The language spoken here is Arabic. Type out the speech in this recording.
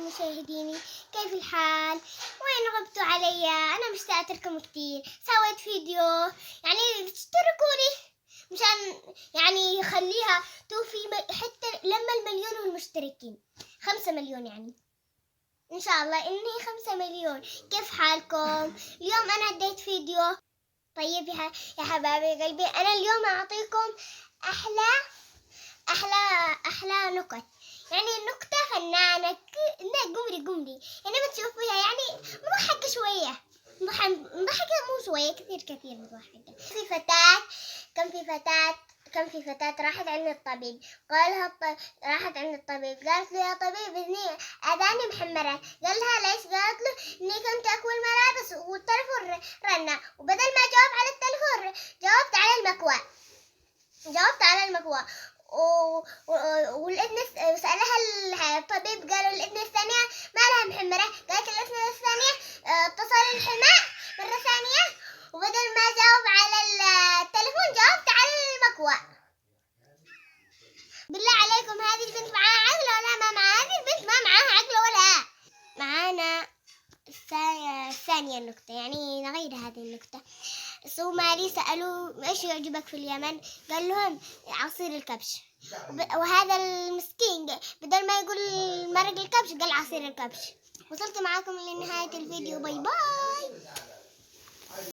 مشاهديني، كيف الحال؟ وين غبتوا علي؟ أنا مشتاقة لكم كتير. سويت فيديو يعني اشتركوا لي مشان يعني يخليها توفي حتى لما المليون المشتركين 5 مليون يعني إن شاء الله إني 5 مليون. كيف حالكم؟ اليوم أنا اديت فيديو طيب يا حبايبي قلبي. أنا اليوم أعطيكم أحلى نكت، يعني نكتة فنانة قمري يعني بتشوفوها يعني مضحكة شوية، مضحكة مو شوية، كثير مضحكة. كان في فتاة راحت عند الطبيب، راحت عند الطبيب قالت له يا طبيب هني أذاني محمرة. قال لها ليش؟ قالت له إني كنت أكوي الملابس والتلفون رنة، وبدل ما جاوب على التلفون جاوبت على المكوى. والإذن سألها الطبيب، قالوا الإذن الثانية ما لها محمرة. قالت الإذن الثانية اتصل الحماء مرة ثانية، وبدل ما جاوب على التلفون جاوبت على المكوى. بالله عليكم هذه البنت معاها عقل ولا ما معاها؟ هذه البنت ما معاها عقل ولا. معانا الثانية النكتة، يعني نغير هذه النكتة. الصومالي سألوا ايش يعجبك في اليمن؟ قال لهم عصير الكبش. وهذا المسكين بدل ما يقول مرق الكبش قال عصير الكبش. وصلت معاكم لنهاية الفيديو، باي باي.